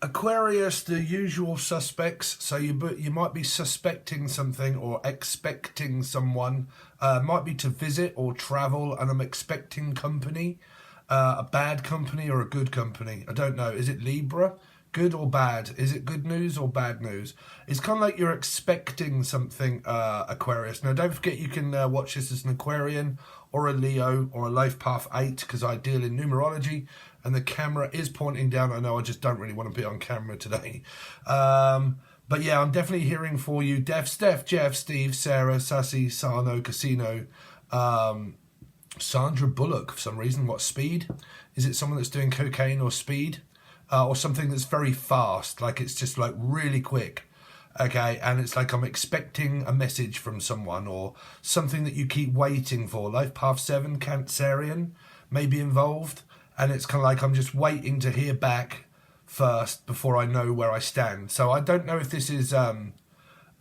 Aquarius, the usual suspects. So you might be suspecting something or expecting someone. Might be to visit or travel, and I'm expecting company. A bad company or a good company. I don't know. Is it Libra? Good or bad? Is it good news or bad news? It's kind of like you're expecting something, Aquarius. Now, don't forget you can watch this as an Aquarian or a Leo or a Life Path 8, because I deal in numerology and the camera is pointing down. I know I just don't really want to be on camera today. But yeah, I'm definitely hearing for you. Steph, Jeff, Steve, Sarah, Sassy, Sano, Casino, Sandra Bullock, for some reason. What, speed? Is it someone that's doing cocaine or speed? Or something that's very fast, like it's just like really quick, okay? And it's like I'm expecting a message from someone or something that you keep waiting for. Life Path 7, Cancerian, may be involved. And it's kind of like I'm just waiting to hear back first before I know where I stand. So I don't know if this is like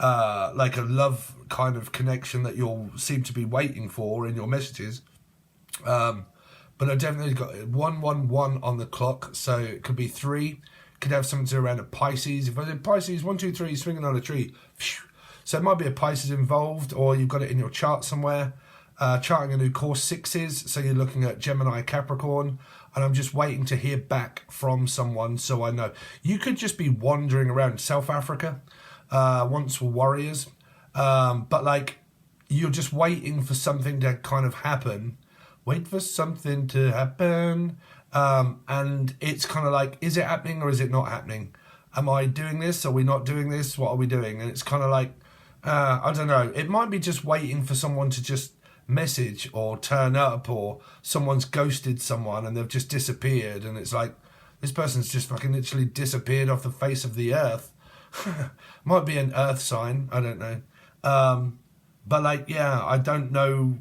a love kind of connection that you'll seem to be waiting for in your messages. But I definitely got 111 on the clock, so it could be 3. Could have something to do around a Pisces. If I did Pisces, 1, 2, 3, swinging on a tree. So it might be a Pisces involved, or you've got it in your chart somewhere. Charting a new course, 6s, so you're looking at Gemini, Capricorn, and I'm just waiting to hear back from someone so I know. You could just be wandering around South Africa, once were warriors, but like you're just waiting for something to kind of happen. Wait for something to happen. And it's kind of like, is it happening or is it not happening? Am I doing this? Are we not doing this? What are we doing? And it's kind of like, I don't know. It might be just waiting for someone to just message or turn up, or someone's ghosted someone and they've just disappeared. And it's like, this person's just fucking literally disappeared off the face of the earth. Might be an earth sign. I don't know. But like, yeah, I don't know.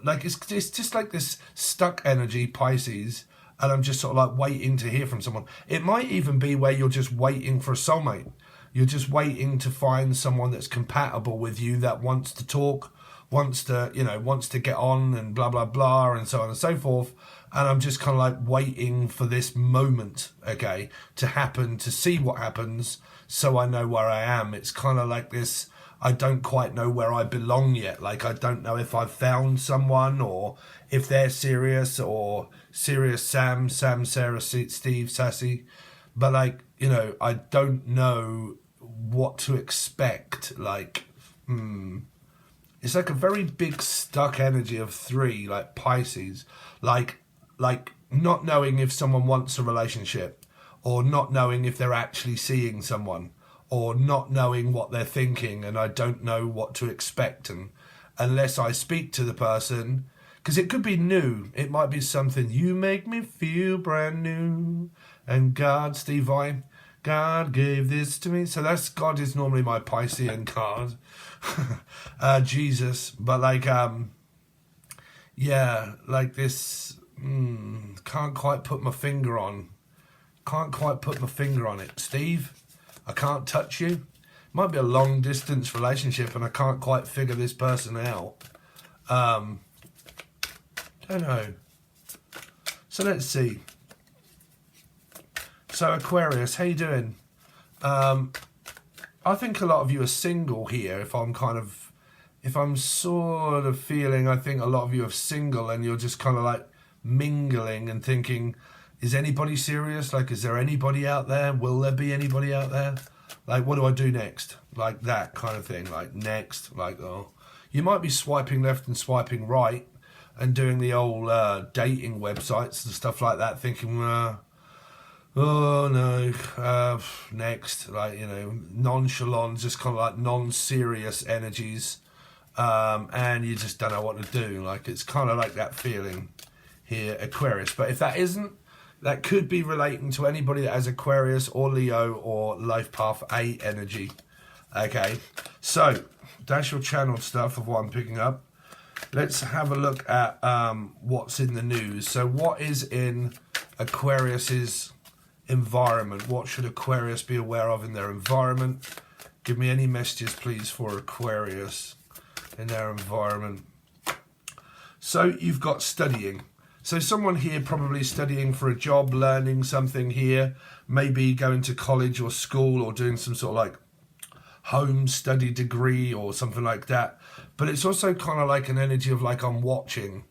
Like, it's just like this stuck energy, Pisces, and I'm just sort of like waiting to hear from someone. It might even be where you're just waiting for a soulmate. You're just waiting to find someone that's compatible with you, that wants to talk, wants to get on and blah, blah, blah, and so on and so forth. And I'm just kind of like waiting for this moment, okay, to happen, to see what happens, so I know where I am. It's kind of like this, I don't quite know where I belong yet. Like, I don't know if I've found someone, or if they're serious, or serious Sam, Sarah, Steve, Sassy. But like, I don't know what to expect. Like, it's like a very big stuck energy of 3, like Pisces. Like not knowing if someone wants a relationship, or not knowing if they're actually seeing someone, or not knowing what they're thinking, and I don't know what to expect, and unless I speak to the person, because it could be new. It might be something, you make me feel brand new, and God, Steve Vai, God gave this to me. So that's, God is normally my Piscean card. Jesus. But like, yeah, like this, can't quite put my finger on. Can't quite put my finger on it. Steve, I can't touch you. Might be a long distance relationship and I can't quite figure this person out. Don't know. So let's see. So Aquarius, how you doing? I think a lot of you are single here. If I'm sort of feeling, I think a lot of you are single and you're just kind of like mingling and thinking, is anybody serious? Like, is there anybody out there? Will there be anybody out there? Like, what do I do next? Like that kind of thing. Like next, like, oh, you might be swiping left and swiping right and doing the old dating websites and stuff like that, thinking, oh no, next, like, nonchalant, just kind of like non-serious energies, and you just don't know what to do. Like, it's kind of like that feeling here, Aquarius. But if that isn't, that could be relating to anybody that has Aquarius or Leo or Life Path 8 energy. Okay, so that's your channel stuff of what I'm picking up. Let's have a look at what's in the news. So what is in Aquarius's environment? What should Aquarius be aware of in their environment? Give me any messages, please, for Aquarius in their environment. So you've got studying. So someone here probably studying for a job, learning something here, maybe going to college or school or doing some sort of like home study degree or something like that. But it's also kind of like an energy of like I'm watching,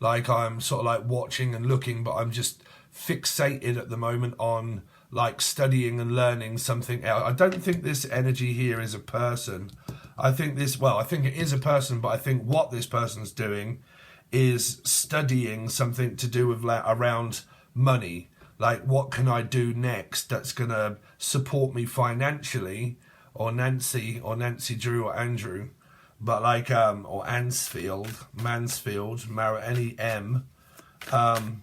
like I'm sort of like watching and looking, but I'm just fixated at the moment on like studying and learning something else. I don't think this energy here is a person. I think this, well, I think it is a person, but I think what this person's doing is studying something to do with like around money. Like, what can I do next that's going to support me financially? Or Nancy Drew or Andrew, but like or Mansfield, any M. God,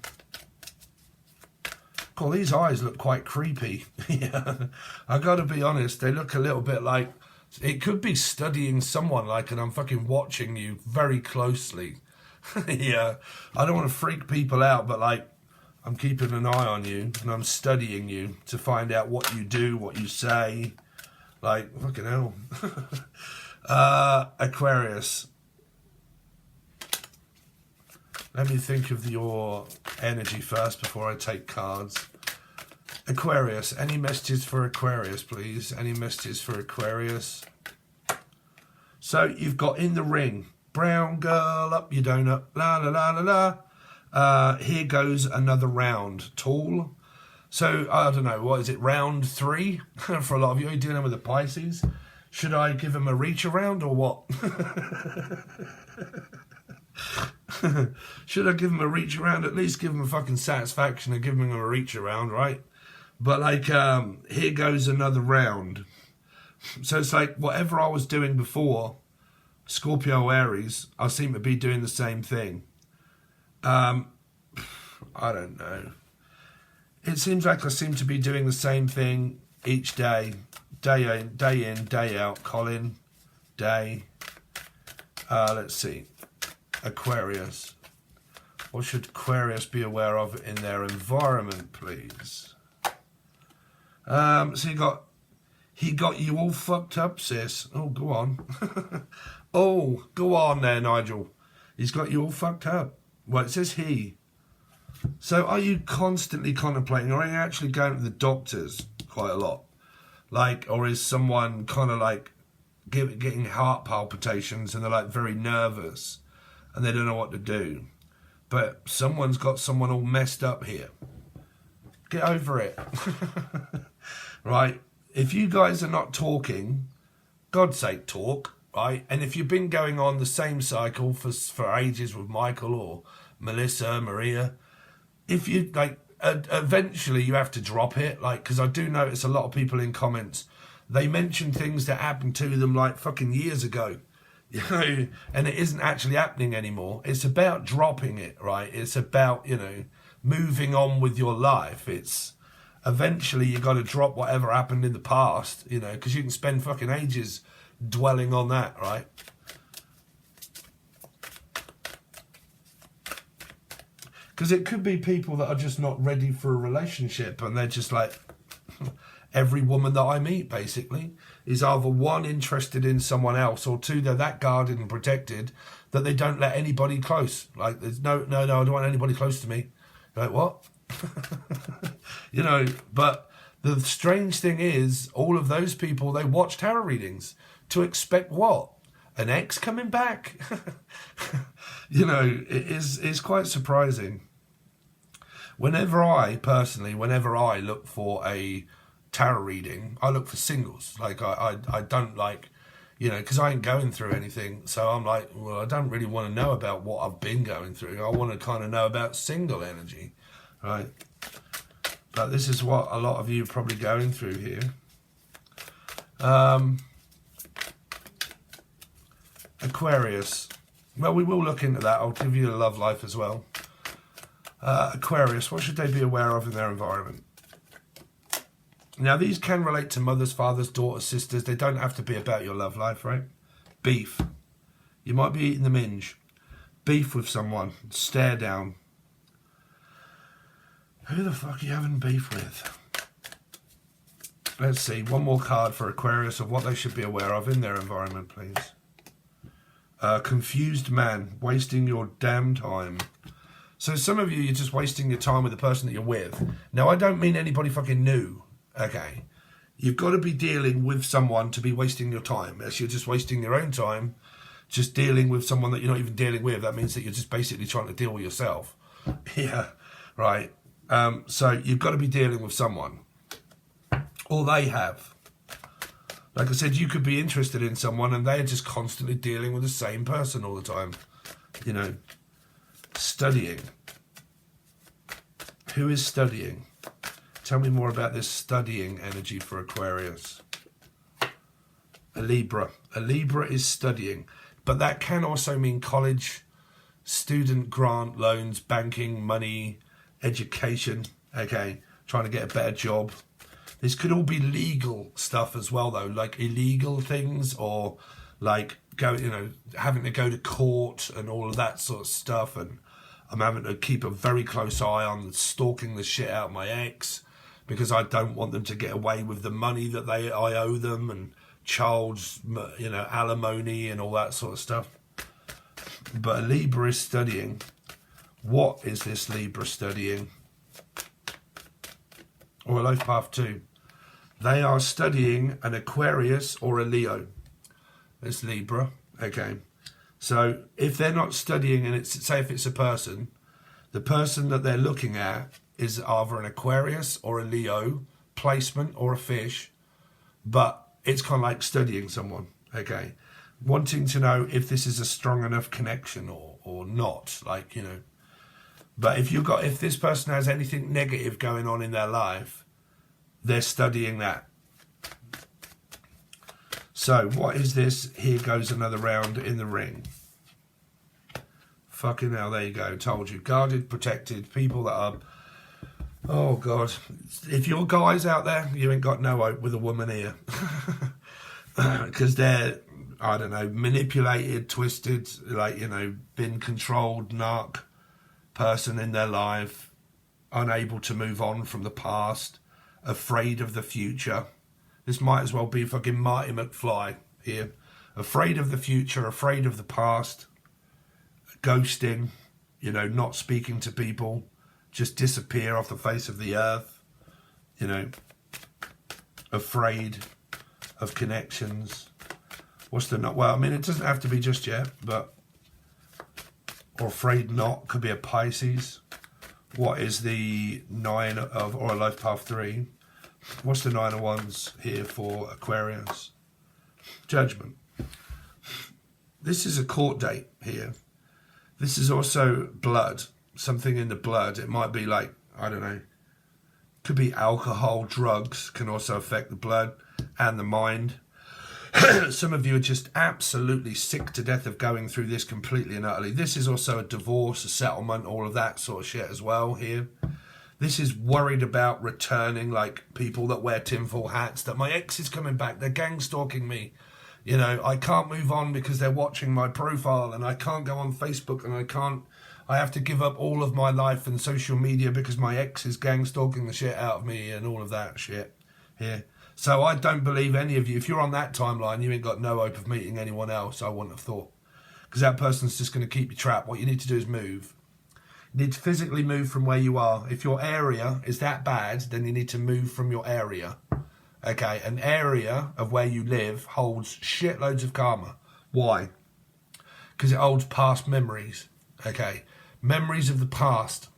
these eyes look quite creepy. Yeah, I got to be honest, they look a little bit like it could be studying someone, like, and I'm fucking watching you very closely. Yeah, I don't want to freak people out, but like I'm keeping an eye on you and I'm studying you to find out what you do, what you say. Like, fucking hell. Aquarius. Let me think of your energy first before I take cards. Aquarius. Any messages for Aquarius, please? Any messages for Aquarius? So, you've got in the ring. Brown girl, up your donut. La, la, la, la, la. Here goes another round. Tall. So, I don't know, what is it, round 3? For a lot of you, are you dealing with the Pisces? Should I give him a reach around or what? Should I give him a reach around? At least give him a fucking satisfaction and give him a reach around, right? But like, here goes another round. So it's like, whatever I was doing before, Scorpio, Aries, I seem to be doing the same thing. I don't know. It seems like I seem to be doing the same thing each day. Day in, day out. Colin, day. Let's see. Aquarius. What should Aquarius be aware of in their environment, please? So he got you all fucked up, sis. Oh, go on. Oh, go on there, Nigel. He's got you all fucked up. Well, it says he. So are you constantly contemplating, or are you actually going to the doctors quite a lot? Like, or is someone kind of like getting heart palpitations and they're like very nervous and they don't know what to do? But someone's got someone all messed up here. Get over it. Right? If you guys are not talking, God's sake, talk, right? And if you've been going on the same cycle for ages with Michael or Melissa, Maria, if you like, eventually you have to drop it. Like, because I do notice a lot of people in comments, they mention things that happened to them like fucking years ago, you know, and it isn't actually happening anymore. It's about dropping it, right? It's about, you know, moving on with your life. It's eventually you got to drop whatever happened in the past, you know, because you can spend fucking ages dwelling on that, right? Because it could be people that are just not ready for a relationship and they're just like, every woman that I meet basically is either one, interested in someone else, or two, they're that guarded and protected that they don't let anybody close. Like, there's no, I don't want anybody close to me. You're like, what? You know, but the strange thing is all of those people, they watch tarot readings to expect what? An ex coming back? You know, it's quite surprising. Whenever I look for a tarot reading, I look for singles. Like, I don't like, you know, because I ain't going through anything. So I'm like, well, I don't really want to know about what I've been going through. I want to kind of know about single energy, right? But this is what a lot of you are probably going through here. Aquarius. Well, we will look into that. I'll give you a love life as well. Aquarius, what should they be aware of in their environment? Now, these can relate to mothers, fathers, daughters, sisters. They don't have to be about your love life, right? Beef. You might be eating the minge. Beef with someone. Stare down. Who the fuck are you having beef with? Let's see. One more card for Aquarius of what they should be aware of in their environment, please. Confused man. Wasting your damn time. So some of you, you're just wasting your time with the person that you're with. Now, I don't mean anybody fucking new, okay? You've got to be dealing with someone to be wasting your time. As you're just wasting your own time, just dealing with someone that you're not even dealing with. That means that you're just basically trying to deal with yourself. Yeah, right. So you've got to be dealing with someone. Or they have. Like I said, you could be interested in someone and they're just constantly dealing with the same person all the time. You know, studying. Who is studying? Tell me more about this studying energy for Aquarius. A Libra. A Libra is studying. But that can also mean college, student grant, loans, banking, money, education. Okay, trying to get a better job. This could all be legal stuff as well, though, like illegal things, or like having to go to court and all of that sort of stuff. And I'm having to keep a very close eye on stalking the shit out of my ex, because I don't want them to get away with the money that I owe them, and child's, alimony and all that sort of stuff. But a Libra is studying. What is this Libra studying? Or a life path 2. They are studying an Aquarius or a Leo. It's Libra. Okay. So if they're not studying, and say if it's a person, the person that they're looking at is either an Aquarius or a Leo placement or a fish, but it's kind of like studying someone, okay? Wanting to know if this is a strong enough connection or not, But if this person has anything negative going on in their life, they're studying that. So what is this? Here goes another round in the ring. Fucking hell, there you go. Told you. Guarded, protected, people that are... Oh, God. If you're guys out there, you ain't got no hope with a woman here. Because they're, I don't know, manipulated, twisted, been controlled, narc person in their life, unable to move on from the past, afraid of the future. This might as well be fucking Marty McFly here. Afraid of the future, afraid of the past, ghosting, not speaking to people, just disappear off the face of the earth, afraid of connections. What's the not? Well, I mean, it doesn't have to be just yet, but, or afraid not, could be a Pisces. What is the 9 of, or a life path 3? What's the 9 of Wands here for Aquarius? Judgment. This is a court date here. This is also blood. Something in the blood. It might be like, I don't know, could be alcohol, drugs can also affect the blood and the mind. Some of you are just absolutely sick to death of going through this completely and utterly. This is also a divorce, a settlement, all of that sort of shit as well here. This is worried about returning, like people that wear tinfoil hats, that my ex is coming back, they're gang stalking me. I can't move on because they're watching my profile, and I can't go on Facebook, and I have to give up all of my life and social media because my ex is gang stalking the shit out of me and all of that shit here. So I don't believe any of you, if you're on that timeline, you ain't got no hope of meeting anyone else, I wouldn't have thought. Because that person's just going to keep you trapped. What you need to do is move. You need to physically move from where you are. If your area is that bad, then you need to move from your area. Okay, an area of where you live holds shitloads of karma. Why? Because it holds past memories. Okay, memories of the past.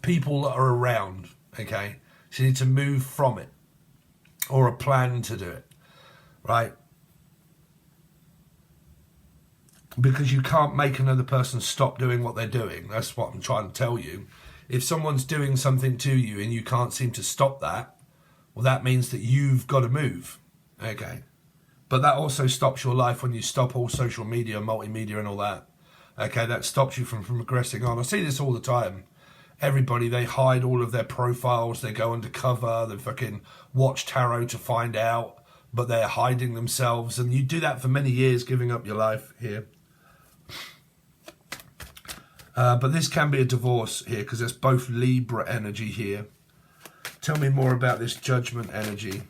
People that are around. Okay, so you need to move from it. Or a plan to do it. Right? Because you can't make another person stop doing what they're doing. That's what I'm trying to tell you. If someone's doing something to you and you can't seem to stop that, well, that means that you've got to move. Okay. But that also stops your life when you stop all social media, multimedia and all that. Okay, that stops you from progressing on. I see this all the time. Everybody, they hide all of their profiles, they go undercover, they fucking watch tarot to find out, but they're hiding themselves. And you do that for many years, giving up your life here. But this can be a divorce here, because there's both Libra energy here. Tell me more about this Judgment energy.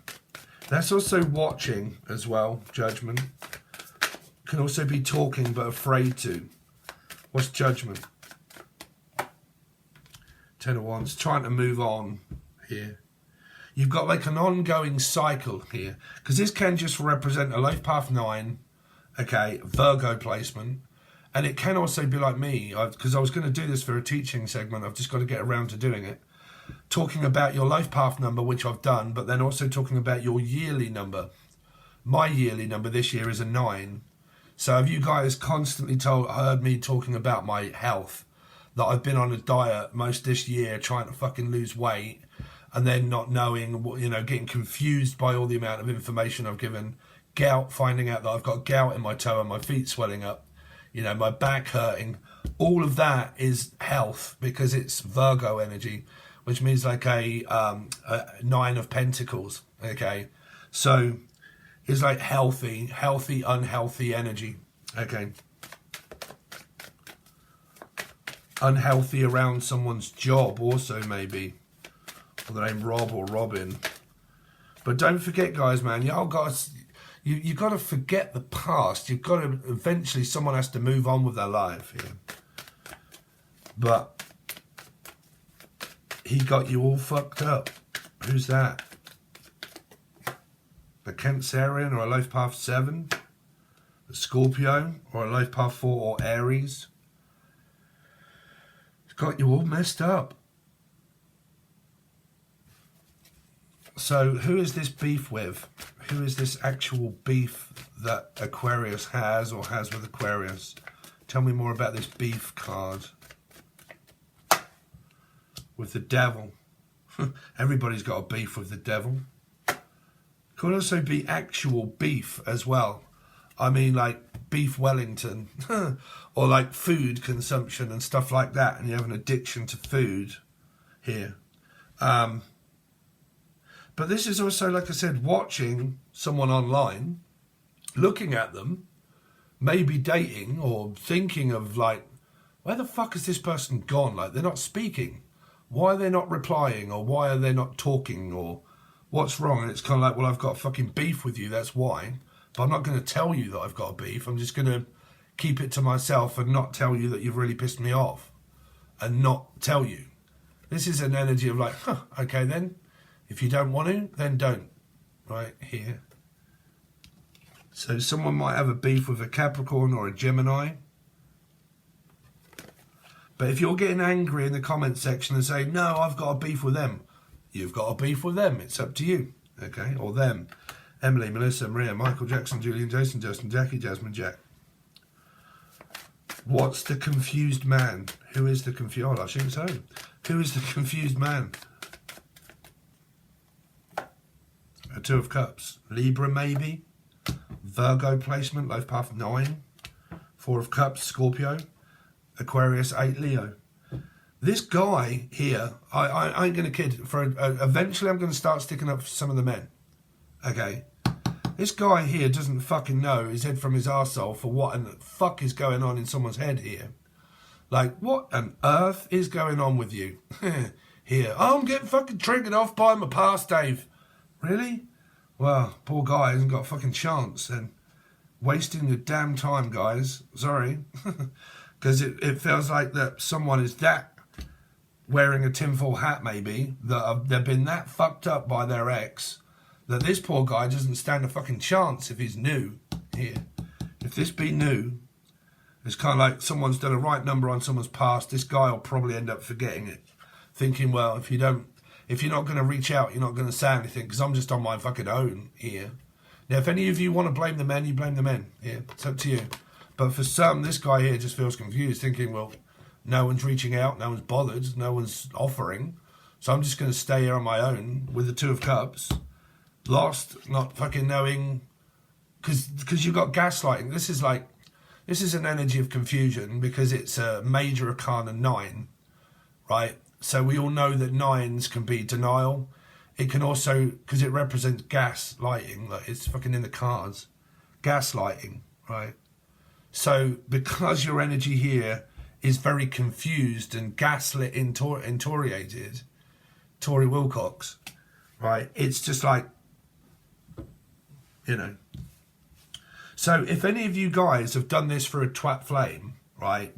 That's also watching as well, Judgment. Can also be talking but afraid to. What's Judgment? Ten of Wands, trying to move on here. You've got like an ongoing cycle here, because this can just represent a life path 9, okay, Virgo placement, and it can also be like me, because I was going to do this for a teaching segment, I've just got to get around to doing it, talking about your life path number, which I've done, but then also talking about your yearly number. My yearly number this year is a 9. So have you guys constantly heard me talking about my health, that I've been on a diet most this year trying to fucking lose weight, and then not knowing, you know, getting confused by all the amount of information I've given, gout, finding out that I've got gout in my toe and my feet swelling up, you know, my back hurting. All of that is health, because it's Virgo energy, which means like a 9 of Pentacles, okay? So it's like healthy, unhealthy energy, okay? Unhealthy around someone's job also, maybe. Or the name Rob or Robin. But don't forget, guys, man, you got to forget the past. You've got to, eventually someone has to move on with their life here. But he got you all fucked up. Who's that? A Cancerian or a life path 7? A Scorpio or a life path 4 or Aries? It's got you all messed up. So who is this beef with? Who is this actual beef that Aquarius has or has with Aquarius? Tell me more about this beef card. With the devil. Everybody's got a beef with the devil. Could also be actual beef as well. I mean, like beef Wellington. Or like food consumption and stuff like that. And you have an addiction to food here. But this is also, like I said, watching someone online, looking at them, maybe dating or thinking of like, where the fuck has this person gone? Like, they're not speaking. Why are they not replying? Or why are they not talking? Or what's wrong? And it's kind of like, well, I've got fucking beef with you, that's why. But I'm not going to tell you that I've got a beef. I'm just going to keep it to myself and not tell you that you've really pissed me off. And not tell you. This is an energy of like, okay then. If you don't want to, then don't. Right here. So someone might have a beef with a Capricorn or a Gemini. But if you're getting angry in the comment section and saying, no, I've got a beef with them. You've got a beef with them. It's up to you. Okay? Or them. Emily, Melissa, Maria, Michael, Jackson, Julian, Jason, Justin, Jackie, Jasmine, Jack. What's the confused man? Who is the confused... Oh, I shouldn't say. Who is the confused man? A 2 of Cups. Libra, maybe. Virgo placement, life path 9. 4 of Cups, Scorpio. Aquarius, 8, Leo. This guy here, I ain't going to kid. Eventually, I'm going to start sticking up for some of the men. Okay? This guy here doesn't fucking know his head from his arsehole for what the fuck is going on in someone's head here. Like, what on earth is going on with you? Here. Oh, I'm getting fucking triggered off by my past, Dave. Really? Well, poor guy hasn't got a fucking chance. And wasting your damn time, guys. Sorry. Because it feels like that someone is that wearing a tinfoil hat, maybe, that they've been that fucked up by their ex, that this poor guy doesn't stand a fucking chance if he's new here. If this be new, it's kind of like someone's done a right number on someone's past. This guy will probably end up forgetting it. Thinking, well, if you're not going to reach out, you're not going to say anything, because I'm just on my fucking own here. Now, if any of you want to blame the men, you blame the men. Yeah, it's up to you. But for some, this guy here just feels confused, thinking, well, no one's reaching out, no one's bothered, no one's offering, so I'm just going to stay here on my own with the 2 of Cups. Lost, not fucking knowing, because you've got gaslighting. This is an energy of confusion, because it's a major arcana 9, right? So we all know that 9s can be denial. It can also, because it represents gaslighting, like it's fucking in the cards. Gaslighting, right? So because your energy here is very confused and gaslit, intoriated, Tory Wilcox, right? It's just like, you know. So if any of you guys have done this for a twat flame, right?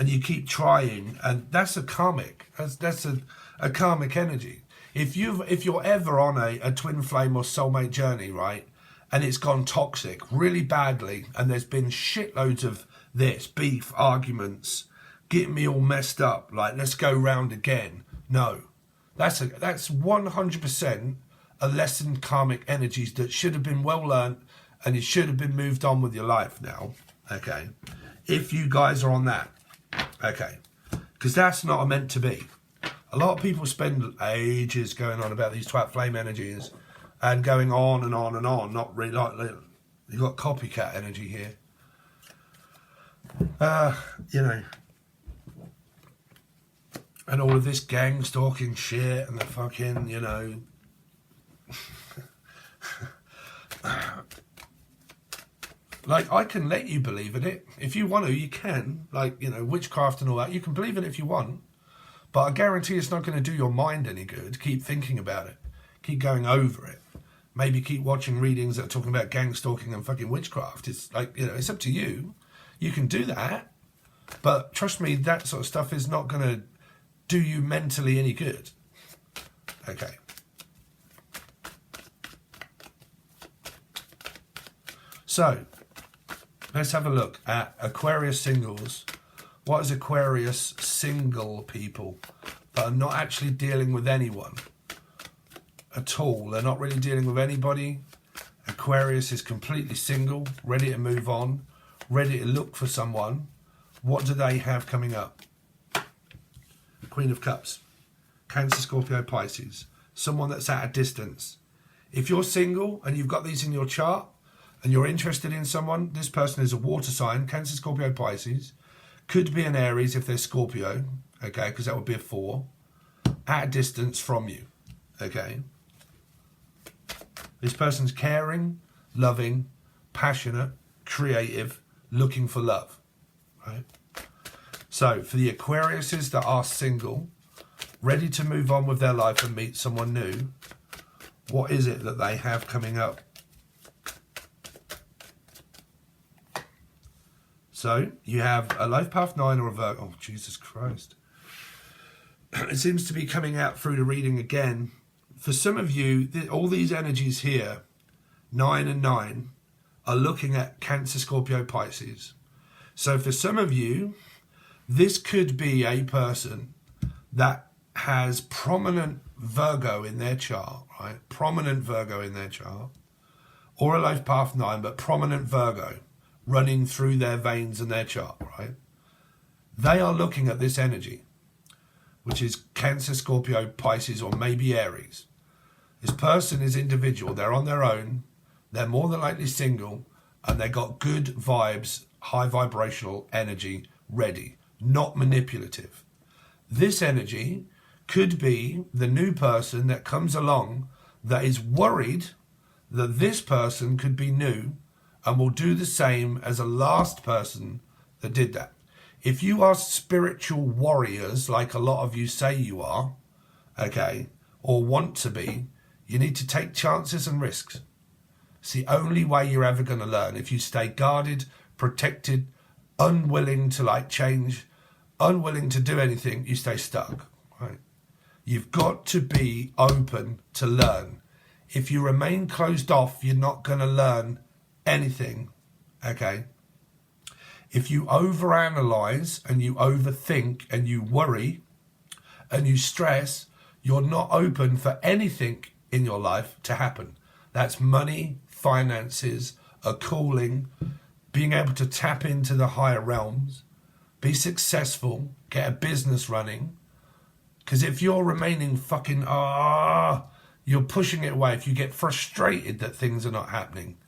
and you keep trying, and that's a karmic. That's a karmic energy. If you're ever on a twin flame or soulmate journey, right, and it's gone toxic really badly, and there's been shitloads of this beef, arguments, getting me all messed up, like let's go round again. No, that's 100% a lesson karmic energies that should have been well learned, and it should have been moved on with your life now. Okay, if you guys are on that, okay, because that's not meant to be. A lot of people spend ages going on about these twat flame energies and going on and on and on. Not really, like, you've got copycat energy here. You know, and all of this gang stalking shit and the fucking, you know, like, I can let you believe in it. If you want to, you can. Like, you know, witchcraft and all that. You can believe in it if you want. But I guarantee it's not going to do your mind any good. Keep thinking about it. Keep going over it. Maybe keep watching readings that are talking about gang stalking and fucking witchcraft. It's like, you know, it's up to you. You can do that. But trust me, that sort of stuff is not going to do you mentally any good. Okay. So, let's have a look at Aquarius singles. What is Aquarius single people that are not actually dealing with anyone at all? They're not really dealing with anybody. Aquarius is completely single, ready to move on, ready to look for someone. What do they have coming up? Queen of Cups, Cancer, Scorpio, Pisces. Someone that's at a distance. If you're single and you've got these in your chart and you're interested in someone, this person is a water sign, Cancer, Scorpio, Pisces. Could be an Aries if they're Scorpio, okay, because that would be a 4. At a distance from you, okay. This person's caring, loving, passionate, creative, looking for love, right? So for the Aquariuses that are single, ready to move on with their life and meet someone new, what is it that they have coming up? So you have a Life Path 9 or a Virgo. Oh, Jesus Christ. It seems to be coming out through the reading again. For some of you, all these energies here, 9 and 9, are looking at Cancer, Scorpio, Pisces. So for some of you, this could be a person that has prominent Virgo in their chart, right? Prominent Virgo in their chart. Or a Life Path 9, but prominent Virgo running through their veins and their chart, right? They are looking at this energy, which is Cancer, Scorpio, Pisces, or maybe Aries. This person is individual. They're on their own. They're more than likely single, and they got good vibes, high vibrational energy ready, not manipulative. This energy could be the new person that comes along that is worried that this person could be new and will do the same as a last person that did that. If you are spiritual warriors, like a lot of you say you are, okay, or want to be, you need to take chances and risks. It's the only way you're ever going to learn. If you stay guarded, protected, unwilling to like change, unwilling to do anything, you stay stuck, right? You've got to be open to learn. If you remain closed off, you're not going to learn anything, okay? If you overanalyze and you overthink and you worry and you stress, you're not open for anything in your life to happen. That's money, finances, a calling, being able to tap into the higher realms, be successful, get a business running. Because if you're remaining fucking, you're pushing it away. If you get frustrated that things are not happening,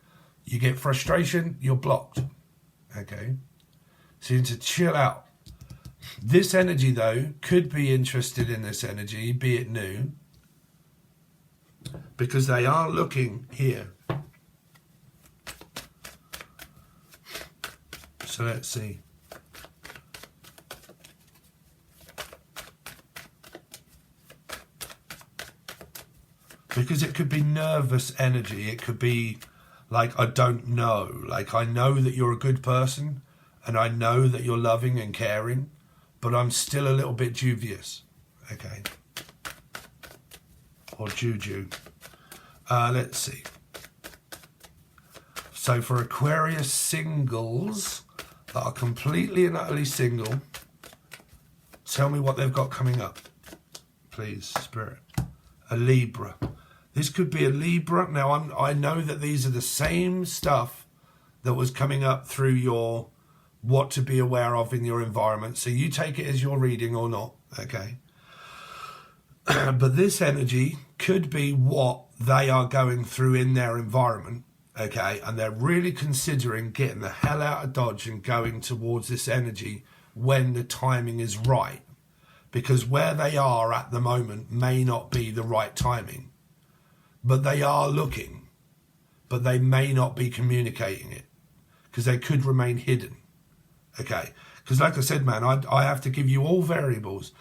you get frustration, you're blocked, okay? So you need to chill out. This energy, though, could be interested in this energy, be it new, because they are looking here. So let's see. Because it could be nervous energy. It could be like, I don't know. Like, I know that you're a good person and I know that you're loving and caring, but I'm still a little bit dubious. Okay. Or juju. Let's see. So for Aquarius singles that are completely and utterly single, tell me what they've got coming up, please, Spirit. A Libra. This could be a Libra. Now, I know that these are the same stuff that was coming up through your what to be aware of in your environment. So you take it as your reading or not, okay? But this energy could be what they are going through in their environment, okay? And they're really considering getting the hell out of Dodge and going towards this energy when the timing is right. Because where they are at the moment may not be the right timing. But they are looking. But they may not be communicating it. Because they could remain hidden. Okay? Because like I said, man, I have to give you all variables.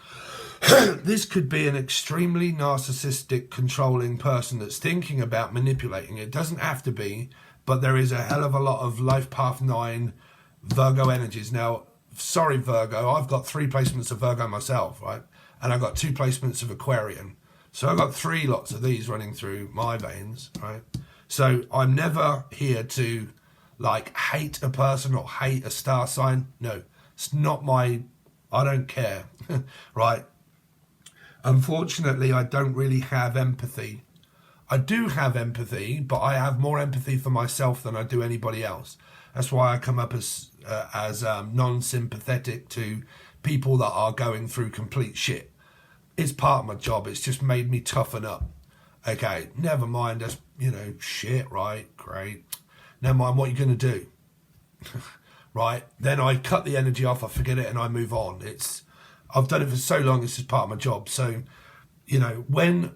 This could be an extremely narcissistic, controlling person that's thinking about manipulating. It doesn't have to be, but there is a hell of a lot of Life Path 9 Virgo energies. Now, sorry, Virgo, I've got 3 placements of Virgo myself, right? And I've got 2 placements of Aquarian. So I've got 3 lots of these running through my veins, right? So I'm never here to, like, hate a person or hate a star sign. No, it's not my, I don't care, right? Unfortunately, I don't really have empathy. I do have empathy, but I have more empathy for myself than I do anybody else. That's why I come up as non-sympathetic to people that are going through complete shit. It's part of my job. It's just made me toughen up. Okay, never mind. That's, shit, right? Great. Never mind, what you're going to do. Right? Then I cut the energy off, I forget it, and I move on. I've done it for so long, it's just part of my job. So, when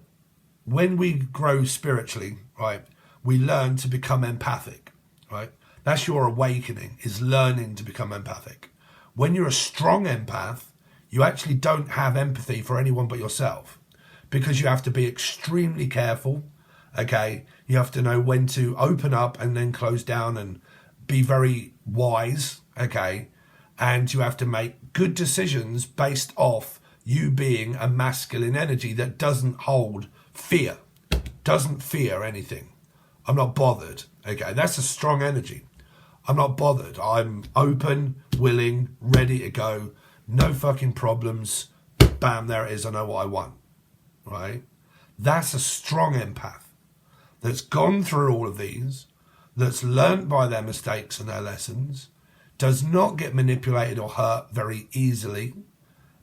we grow spiritually, right, we learn to become empathic, right? That's your awakening, is learning to become empathic. When you're a strong empath, you actually don't have empathy for anyone but yourself, because you have to be extremely careful, okay? You have to know when to open up and then close down and be very wise, okay? And you have to make good decisions based off you being a masculine energy that doesn't hold fear, doesn't fear anything. I'm not bothered, okay? That's a strong energy. I'm not bothered. I'm open, willing, ready to go. No fucking problems. Bam, there it is. I know what I want, right? That's a strong empath that's gone through all of these, that's learnt by their mistakes and their lessons, does not get manipulated or hurt very easily,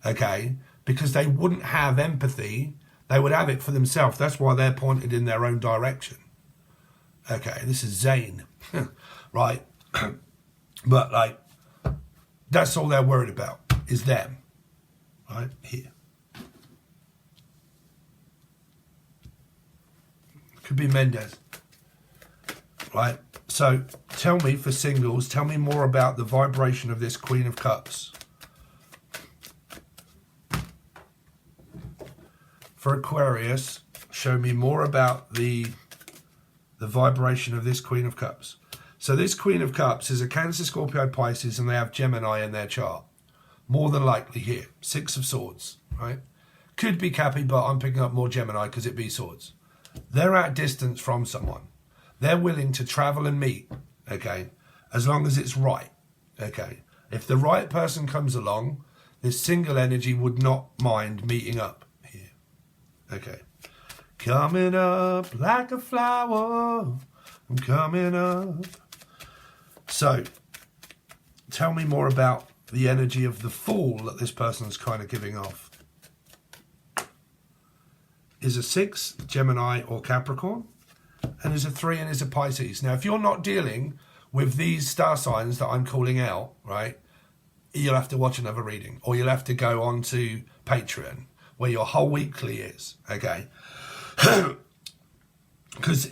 okay? Because they wouldn't have empathy. They would have it for themselves. That's why they're pointed in their own direction. Okay, this is Zane, right? But, that's all they're worried about, is them, right? Here. Could be Mendez, right? So tell me, for singles, tell me more about the vibration of this Queen of Cups. For Aquarius, show me more about the vibration of this Queen of Cups. So this Queen of Cups is a Cancer, Scorpio, Pisces, and they have Gemini in their chart. More than likely here. 6 of Swords, right? Could be Cappy, but I'm picking up more Gemini because it be Swords. They're at distance from someone. They're willing to travel and meet, okay, as long as it's right, okay. If the right person comes along, this single energy would not mind meeting up here, okay. Coming up like a flower, I'm coming up. So, tell me more about the energy of the Fool that this person's kind of giving off. Is a 6 Gemini or Capricorn? And is a 3 and is a Pisces. Now, if you're not dealing with these star signs that I'm calling out, right, you'll have to watch another reading, or you'll have to go on to Patreon, where your whole weekly is, okay? Because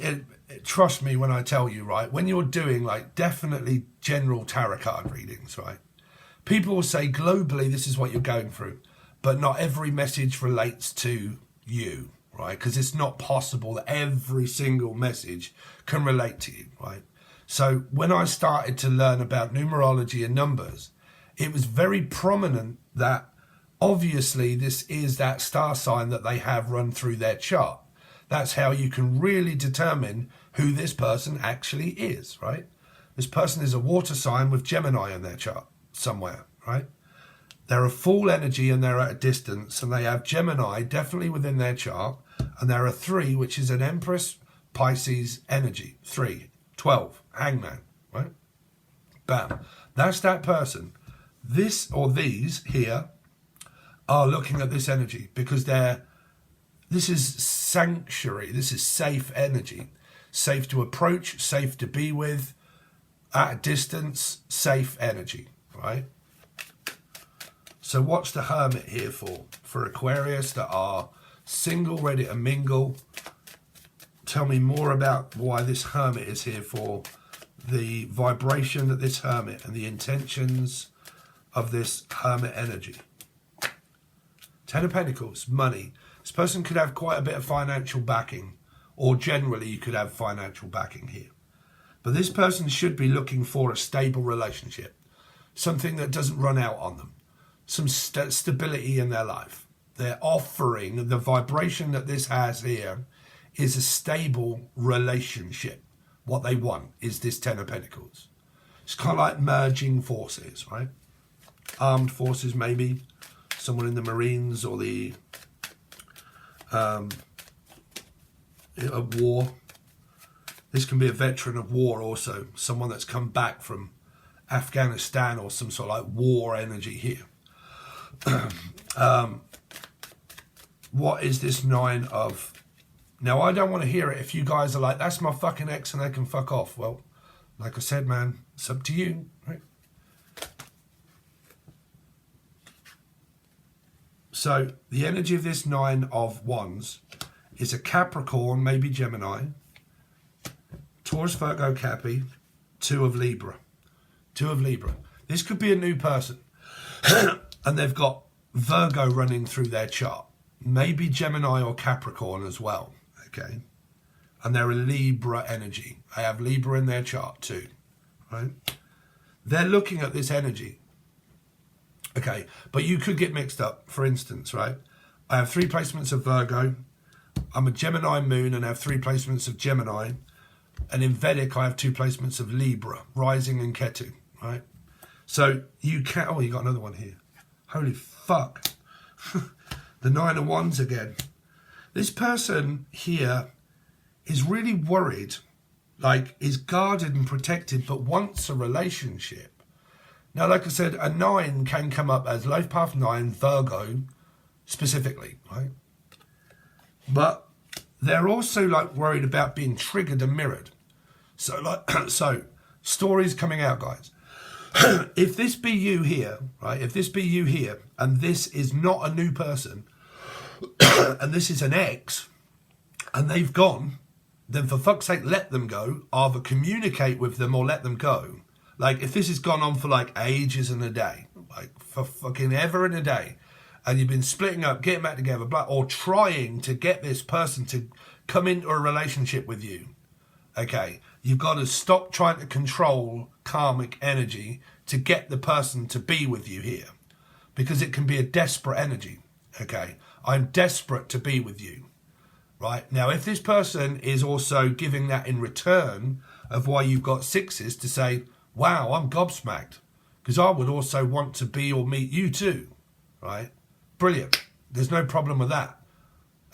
trust me when I tell you, right, when you're doing, definitely general tarot card readings, right, people will say globally this is what you're going through, but not every message relates to you, right? Because it's not possible that every single message can relate to you, right? So when I started to learn about numerology and numbers, it was very prominent that Obviously, this is that star sign that they have run through their chart. That's how you can really determine who this person actually is, right? This person is a water sign with Gemini in their chart somewhere, right? They're a full energy and they're at a distance, and they have Gemini definitely within their chart, and they're a 3, which is an Empress Pisces energy. 3, 12, hangman, right? Bam. That's that person. This or these here are looking at this energy because this is sanctuary, this is safe energy. Safe to approach, safe to be with, at a distance, safe energy, right? So what's the Hermit here for? For Aquarius that are single, ready to mingle. Tell me more about why this Hermit is here for, the vibration that this Hermit and the intentions of this Hermit energy. 10 of Pentacles, money. This person could have quite a bit of financial backing, or generally you could have financial backing here. But this person should be looking for a stable relationship, something that doesn't run out on them, some stability in their life. They're offering, the vibration that this has here is a stable relationship. What they want is this 10 of Pentacles. It's kind of like merging forces, right? Armed forces, maybe. Someone in the Marines or the war. This can be a veteran of war also. Someone that's come back from Afghanistan or some sort of like war energy here. What is this 9 of... Now, I don't want to hear it if you guys are like, that's my fucking ex and they can fuck off. Well, like I said, man, it's up to you, right? So, the energy of this 9 of Wands is a Capricorn, maybe Gemini, Taurus, Virgo, Capi, 2 of Libra. 2 of Libra. This could be a new person. And they've got Virgo running through their chart. Maybe Gemini or Capricorn as well. Okay. And they're a Libra energy. They have Libra in their chart too. Right? They're looking at this energy. Okay. But you could get mixed up. For instance, right? I have 3 placements of Virgo. I'm a Gemini moon and I have 3 placements of Gemini. And in Vedic, I have 2 placements of Libra, rising and Ketu, right? So you can... Oh, you got another one here. Holy fuck. The 9 of Wands again. This person here is really worried, like is guarded and protected, but wants a relationship. Now, like I said, a 9 can come up as life path 9, Virgo, specifically, right? But they're also like worried about being triggered and mirrored. So like, so stories coming out, guys. If this be you here, right? If this be you here, and this is not a new person, and this is an ex, and they've gone, then for fuck's sake, let them go. Either communicate with them or let them go. Like, if this has gone on for like ages and a day, like for fucking ever and a day, and you've been splitting up, getting back together, blah, or trying to get this person to come into a relationship with you, okay, you've got to stop trying to control karmic energy to get the person to be with you here, because it can be a desperate energy, okay? I'm desperate to be with you, right? Now, if this person is also giving that in return of why you've got 6s to say, wow, I'm gobsmacked, because I would also want to be or meet you too, right? Brilliant. There's no problem with that,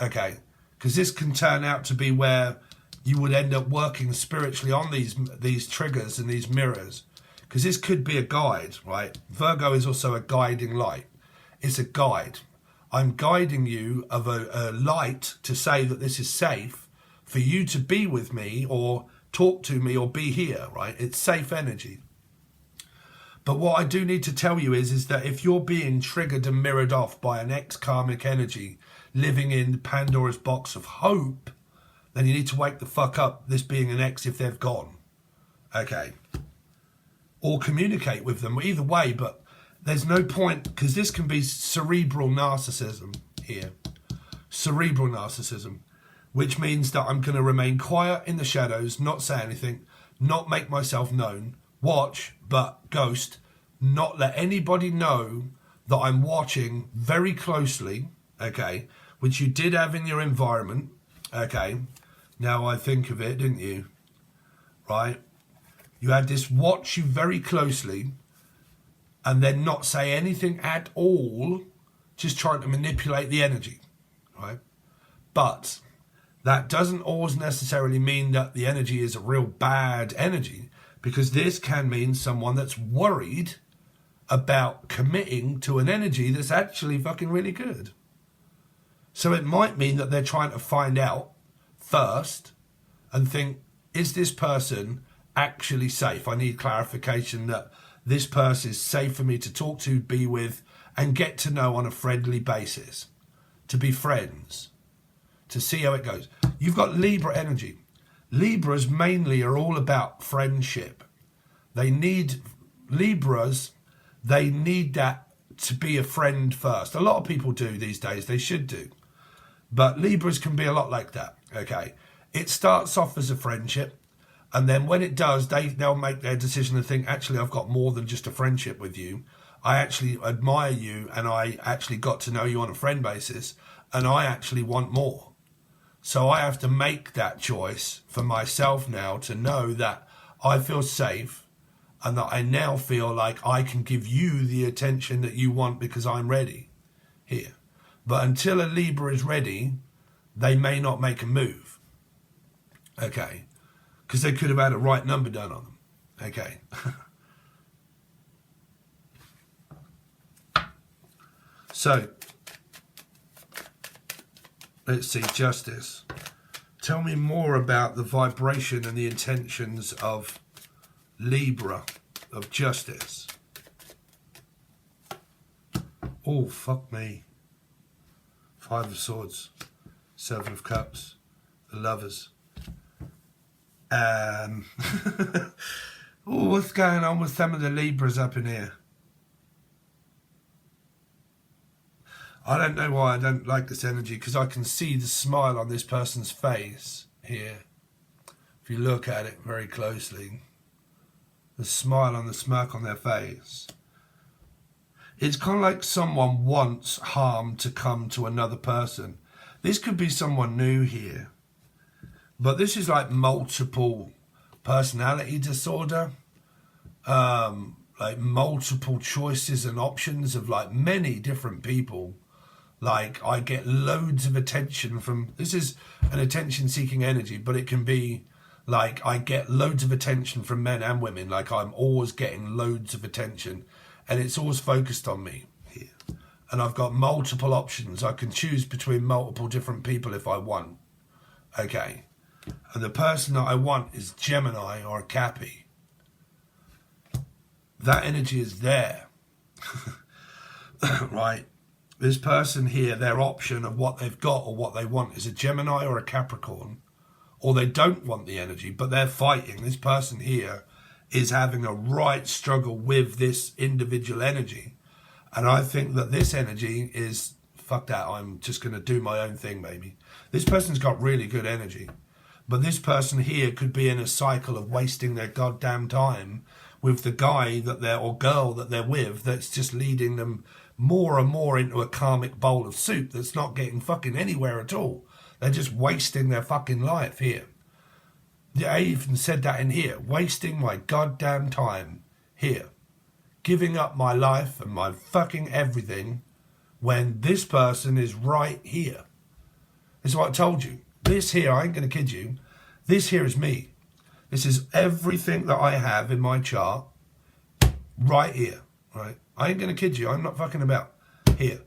okay? Because this can turn out to be where you would end up working spiritually on these triggers and these mirrors, because this could be a guide, right? Virgo is also a guiding light. It's a guide. I'm guiding you of a light to say that this is safe for you to be with me or talk to me or be here, right? It's safe energy. But what I do need to tell you is that if you're being triggered and mirrored off by an ex-karmic energy living in Pandora's box of hope, then you need to wake the fuck up, this being an ex if they've gone. Okay. Or communicate with them, either way, but there's no point, because this can be cerebral narcissism here. Cerebral narcissism, which means that I'm going to remain quiet in the shadows, not say anything, not make myself known, watch, but ghost, not let anybody know that I'm watching very closely, okay, which you did have in your environment, okay. Now I think of it, didn't you? Right? You had this watch you very closely and then not say anything at all, just trying to manipulate the energy, right? But that doesn't always necessarily mean that the energy is a real bad energy, because this can mean someone that's worried about committing to an energy that's actually fucking really good. So it might mean that they're trying to find out first and think, is this person actually safe? I need clarification that this person is safe for me to talk to, be with, and get to know on a friendly basis, to be friends, to see how it goes. You've got Libra energy. Libras mainly are all about friendship. Libras, they need that to be a friend first. A lot of people do these days, they should do. But Libras can be a lot like that, okay? It starts off as a friendship, and then when it does, they'll make their decision and think, actually, I've got more than just a friendship with you. I actually admire you, and I actually got to know you on a friend basis, and I actually want more. So I have to make that choice for myself now to know that I feel safe and that I now feel like I can give you the attention that you want because I'm ready here. But until a Libra is ready, they may not make a move. Okay. Because they could have had a right number done on them. Okay. So, let's see, justice. Tell me more about the vibration and the intentions of Libra, of justice. Oh, fuck me. Five of Swords, Seven of Cups, the Lovers. Oh, what's going on with some of the Libras up in here? I don't know why I don't like this energy, because I can see the smile on this person's face here. If you look at it very closely, the smile on the smirk on their face. It's kind of like someone wants harm to come to another person. This could be someone new here, but this is like multiple personality disorder, like multiple choices and options of like many different people. Like, I get loads of attention from, this is an attention seeking energy, but it can be like I get loads of attention from men and women. Like, I'm always getting loads of attention, and it's always focused on me here. And I've got multiple options. I can choose between multiple different people if I want. Okay. And the person that I want is Gemini or a Cappy. That energy is there. Right? This person here, their option of what they've got or what they want is a Gemini or a Capricorn, or they don't want the energy, but they're fighting. This person here is having a right struggle with this individual energy. And I think that this energy is, fuck that, I'm just going to do my own thing, baby. This person's got really good energy, but this person here could be in a cycle of wasting their goddamn time with the guy that they're, or girl that they're with, that's just leading them more and more into a karmic bowl of soup that's not getting fucking anywhere at all. They're just wasting their fucking life here. Yeah, I even said that in here. Wasting my goddamn time here. Giving up my life and my fucking everything when this person is right here. This is what I told you. This here, I ain't going to kid you. This here is me. This is everything that I have in my chart right here. Right? I ain't going to kid you. I'm not fucking about here.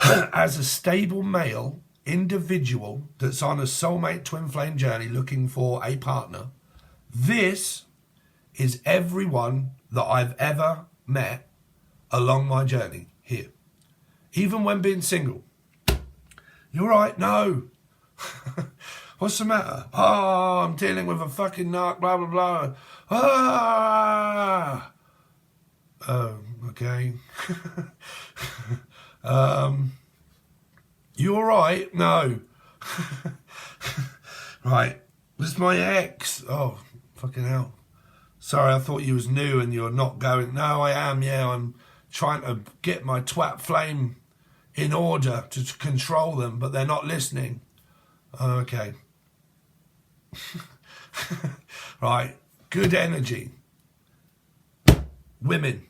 As a stable male individual that's on a soulmate twin flame journey looking for a partner, this is everyone that I've ever met along my journey here. Even when being single. You're right, no. What's the matter? Oh, I'm dealing with a fucking narc, blah, blah, blah. Ah! Oh, okay. You all right? No. Right. This is my ex. Oh, fucking hell. Sorry, I thought you was new and you're not going. No, I am. Yeah, I'm trying to get my twat flame in order to control them, but they're not listening. Okay. Right. Good energy. Women.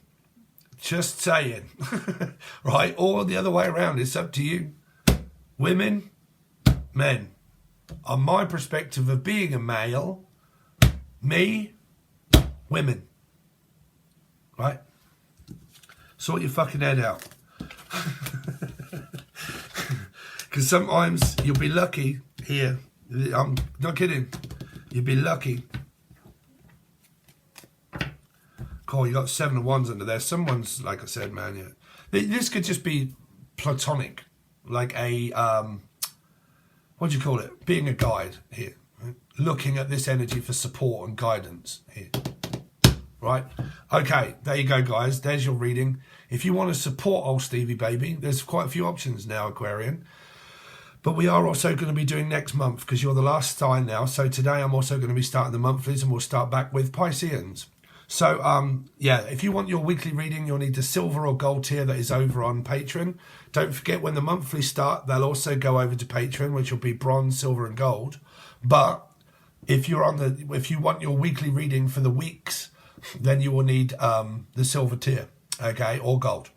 Just saying. Right. Or the other way around. It's up to you. Women. Men. On my perspective of being a male, me, women. Right? Sort your fucking head out. Because sometimes you'll be lucky here. I'm not kidding. You'll be lucky. Cool, you got 7 of Wands under there. Some ones, like I said, man, yeah. This could just be platonic. Like a, what do you call it? Being a guide here. Looking at this energy for support and guidance here. Right? Okay, there you go, guys. There's your reading. If you want to support old Stevie baby, there's quite a few options now, Aquarian. But we are also going to be doing next month, because you're the last sign now. So today I'm also going to be starting the monthlies, and we'll start back with Pisceans. So, yeah, if you want your weekly reading, you'll need the silver or gold tier that is over on Patreon. Don't forget, when the monthlies start, they'll also go over to Patreon, which will be bronze, silver and gold. But if you want your weekly reading for the weeks, then you will need the silver tier, okay, or gold.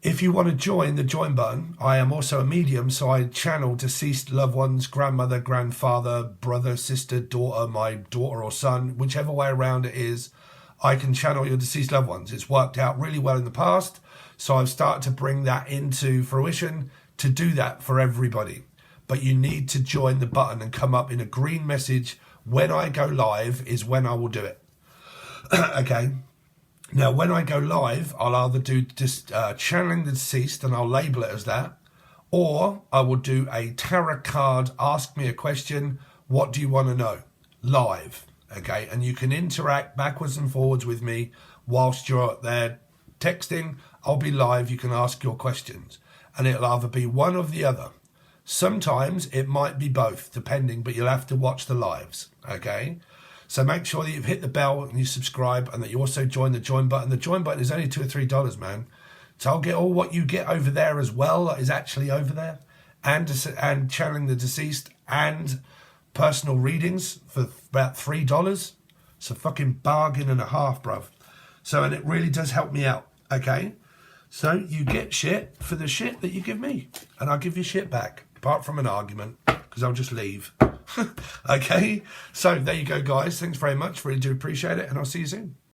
If you want to join the join button, I am also a medium, so I channel deceased loved ones, grandmother, grandfather, brother, sister, daughter, my daughter or son, whichever way around it is, I can channel your deceased loved ones. It's worked out really well in the past, so I've started to bring that into fruition to do that for everybody. But you need to join the button and come up in a green message. When I go live is when I will do it. Okay. Now, when I go live, I'll either do just channeling the deceased, and I'll label it as that, or I will do a tarot card, ask me a question, what do you want to know? Live, okay? And you can interact backwards and forwards with me whilst you're there texting. I'll be live, you can ask your questions, and it'll either be one or the other. Sometimes it might be both, depending, but you'll have to watch the lives, okay? So make sure that you've hit the bell and you subscribe, and that you also join the join button. The join button is only $2 or $3, man. So I'll get all what you get over there as well, that is actually over there, and channeling the deceased and personal readings for about $3. It's a fucking bargain and a half, bruv. So, and it really does help me out, okay? So you get shit for the shit that you give me, and I'll give you shit back, apart from an argument, because I'll just leave. Okay, so there you go, guys. Thanks very much. Really do appreciate it, and I'll see you soon.